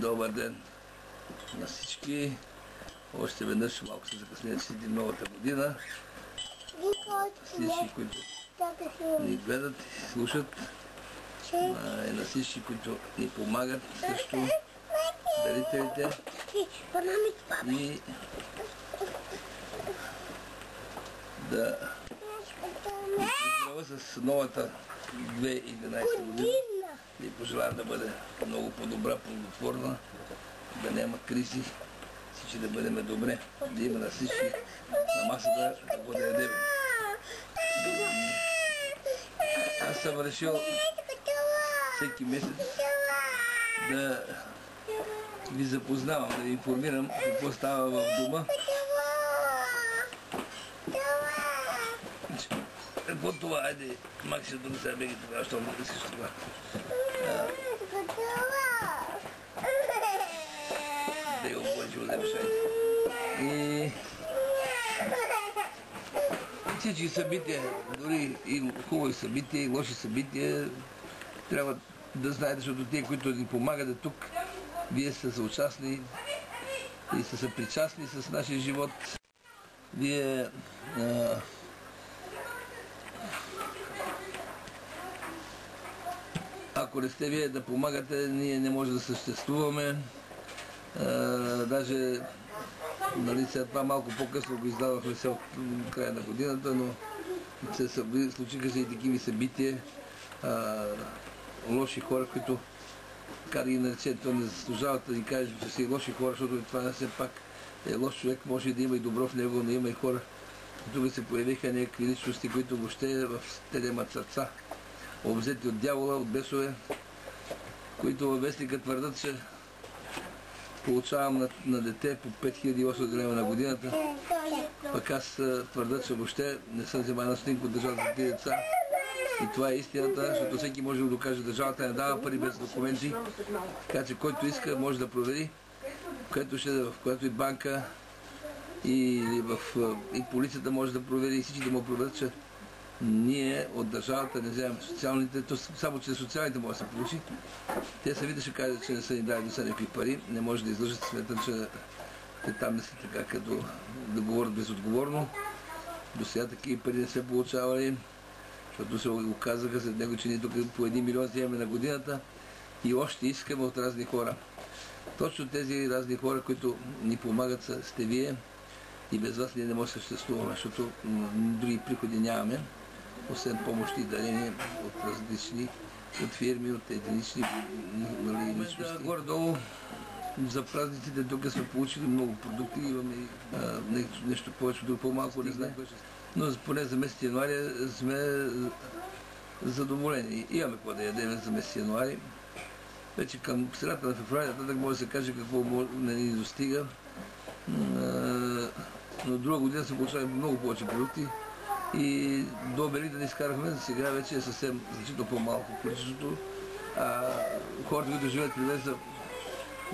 Добър ден на всички. Още веднъж малко се закъсня, че следим новата година. Всички, които ни гледат и слушат, и на всички, които ни помагат, също дарителите. И да поздравя с новата 2011 година и пожелавам да бъде много по-добра, плодотворна, да няма кризи, всички да бъдем добре, да има на всички на масата какво да ядем. Аз съм решил всеки месец да ви запознавам, да ви информирам какво става в дома. Какво това? Айде, Макси, да сега беги тогава, щом да искаш това. Да го повече вземеш, айде. И всички събития, дори и хубави събития, и лоши събития, трябва да знаете, защото те, които ни помагат тук, вие сте съучастни и сте съпричастни с нашия живот. Вие ако не сте вие да помагате, ние не може да съществуваме. Даже нали, сега това малко по-късно го издавахме се от края на годината, но случиха се и такива събития. Лоши хора, които, как да ги наречем, то не заслужават да ни кажем, че са и лоши хора, защото това все пак е лош човек, може да има и добро в него, но има и хора. Тук се появиха някакви личности, които въобще те нямат сърца, обзети от дявола, от бесове, които във вестника твърдат, че получавам на дете по 5800 лева на годината. Пък аз твърда, че въобще не съм вземал на снимка от държавата за тези деца. И това е истината, защото всеки може да го докаже. Държавата не дава пари без документи. Така че който иска, може да провери, в която и банка, и полицията може да провери, и всички да му проверят, че ние от държавата не вземем социалните, само че социалните може да се получи. Те самите ще кажат, че не са ни дали до са някакви пари, не може да излъжат, сметат, че там не са така, като да говорят безотговорно. До сега такива пари не се получавали, защото се оказаха след него, че ние тук по 1 милион вземем на годината и още искаме от разни хора. Точно тези разни хора, които ни помагат, сте вие и без вас ние не може да съществуваме, защото други приходи нямаме, освен помощи и дарения от различни, от фирми, от единични личности. Горе-долу за празниците тук сме получили много продукти, имаме нещо повече, друго по-малко, не знам. Но поне за месец януари сме задоволени. Имаме какво да ядем за месец януари. Вече към средата на февруари, нататък може да се каже какво не ни достига. Но друга година се получаваме много повече продукти и до Великден изкарахме, сега вече е съвсем значително по-малко количеството. Хората, които живеят при мен, са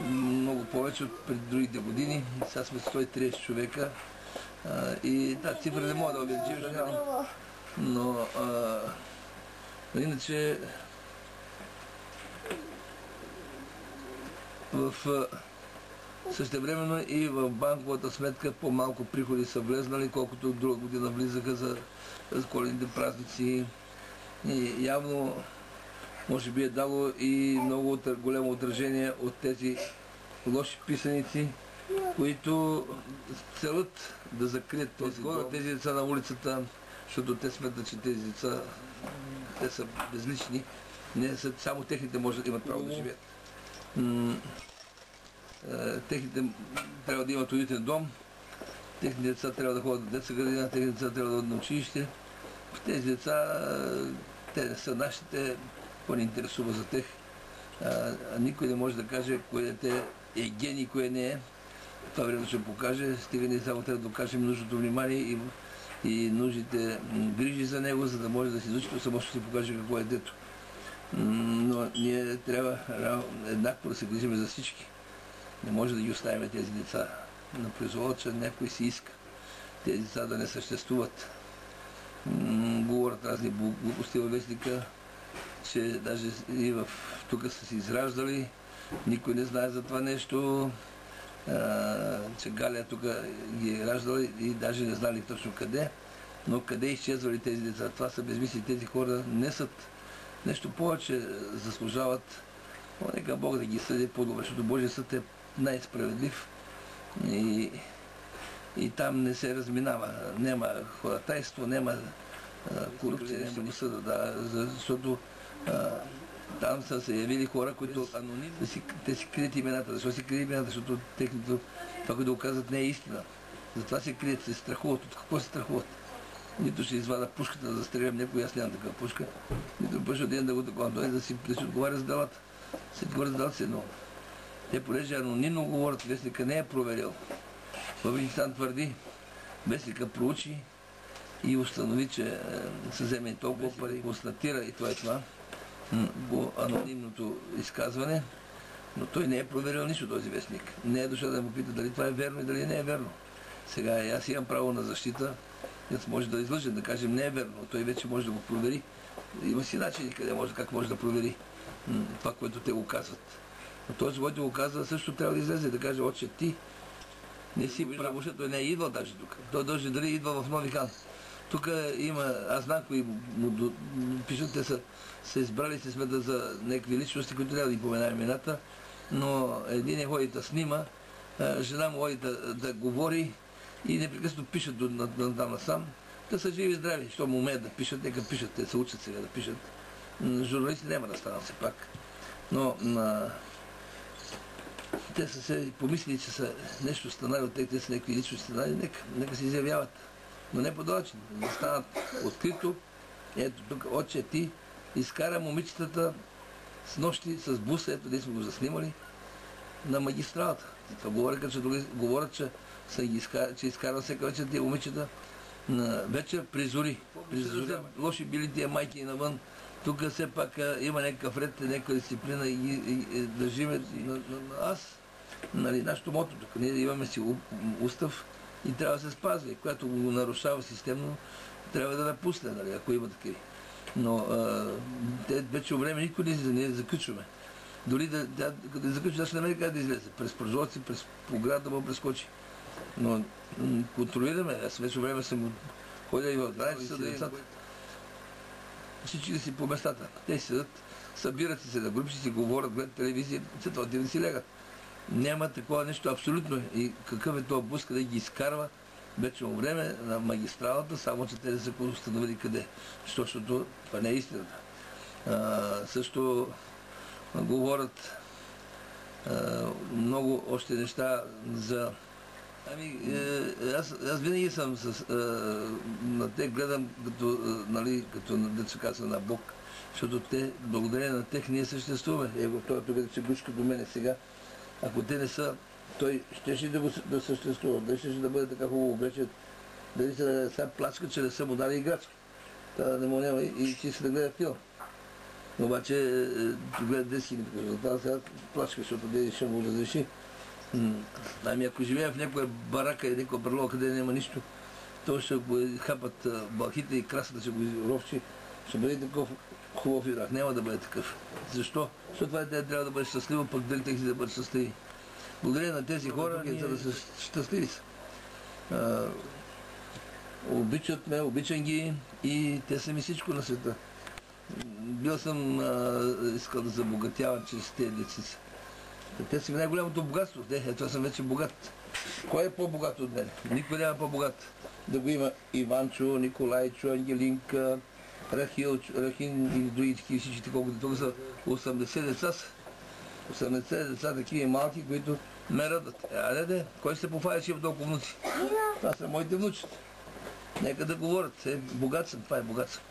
много повече от преди другите години. Сега сме 130 човека и тази цифра не мога да увеличим, но иначе същевременно и в банковата сметка по-малко приходи са влезнали, колкото от друга година влизаха за коледните празници. И явно може би е дало и много голямо отражение от тези лоши писаници, които целят да закрият тези деца на улицата, защото те сметнат, че тези деца те са безлични, само техните може да имат право да живеят. Техните трябва да имат родителен дом, техните деца трябва да ходят в детска градина, техните деца трябва да ходят на училище. Тези деца, те не са нашите, кой не интересува за тях. Никой не може да каже кое дете е гений и кое не е. Това време ще покаже, стига ние само трябва да докажем нужното внимание и нужните грижи за него, за да може да си изучи, само ще си покаже какво е детето. Но ние трябва еднакво да се грижим за всички. Не може да ги оставим тези деца на произвола, че някой си иска тези деца да не съществуват. Говорят разни глупости във вестника, че даже и тук са се израждали Никой не знае за това нещо, че Галя тук ги е раждала и даже не знали точно къде, но къде изчезвали тези деца. Това са безмисли, тези хора не са нещо повече, заслужават. Но нека Бог да ги съди по-добре, защото Божия съд е най-справедлив и там не се разминава. Няма ходатайство, няма корупция, няма съда, да, защото там са се явили хора, които анонимно, те си крият имената. Защо си крият имената? Защото това, което го казват, не е истина. Затова се крият, се страхуват. От какво се страхуват? Нито ще извада пушката, да застрелям някой, аз нямам такава пушка, нито пъщо ден да го такова, той да си отговаря за делата. След това раздават се едно. Те, понеже анонимно говорят, вестника не е проверил. Въпреки сам твърди, вестника проучи и установи, че са вземени толкова пари, констатира и това по анонимното изказване, но той не е проверил нищо този вестник. Не е дошъл да му пита дали това е верно и дали не е верно. Сега аз имам право на защита, аз може да излъжем, да кажем не е верно, но той вече може да го провери. Има си начини как може да провери това, което те го казват. Но този, който го казва, също трябва да излезе да каже, отче, ти не си правоша, той не е идвал даже тук. Той даже дали идва в Нови хан. Тук има, аз знам кои му пишат, те са избрали, се сметат за някакви личности, които трябва да ги поменаем имената, но един е ходи да снима, жена му ходи да говори и непрекъснато пишат там насам. Те са живи и здрави, що му умеят да пишат, нека пишат, те се учат сега да пишат. Журналисти няма да станат все пак. Но те са се помислили, че са нещо станали от те са някакви личности станали, нека се изявяват. Но не по начин, да станат открито. Ето тук, отче, ти изкара момичетата с нощи, с буса, ето да сме го заснимали, на магистралата. Това говорят, че изкарва всека вечер тия момичета на вечер при зори. При зори лоши били тия майки навън. Тук все пак има някакъв ред, някаква дисциплина и държиме на аз. Нали, нашето мото тук. Ние имаме си устав и трябва да се спазва. И когато го нарушава системно, трябва да напусне, нали, ако има такива. Но вече време никой не излиза, ние заключваме. Дори да заключи, да ще намери как да излезе. През прозорци, през ограда да му прескочи. Но контролираме. Аз вече време съм ходил и в 12 часа да децата. Всички да си по местата. Те си седат, събират се на групи, си говорят, гледат телевизия, след да си лягат. Няма такова нещо абсолютно. И какъв е този бус, къде ги изкарва вечерно време на магистралата, само че те да се установили къде. Защото това не е истината. Също говорят много още неща за... Аз винаги съм на те гледам като деца казва на Бог, защото те, благодарение на тях, ние съществуваме. Его, той тук да се гушка до мене сега. Ако те не са, той щеше да съществува, дали щеше да бъде така хубаво облечен, дали сега плачка, че не са му дали играчки. Та не му няма и че се да гледа филм. Но обаче гледа детски непрекъснато. Сега плачка, защото дели ще му разреши. Ами ако живеем в някоя барака и някоя барлога, къде няма нищо, то ще го хапат балхите и красата ще го ровчи. Ще бъде такъв хубав ирак. Няма да бъде такъв. Защо? Защото това трябва да бъде щастливо, пък дали те си да бъдат щастливи. Благодарение на тези хора, за да са щастливи са. Обичат ме, обичам ги и те са ми всичко на света. Бил съм искал да забогатявам чрез тези децици. Те са ми най-голямото богатство. Ето аз съм вече богат. Кой е по-богат от мен? Никой няма по-богат. Да го има Иванчо, Николайчо, Ангелинка, Рахин и другите всички, колкото тук са 80 деца са. 80 деца такива малки, които ме радат. Кой се пофая, че има толкова внуци? Това са моите внучета. Нека да говорят. Богат съм, това е богат съм.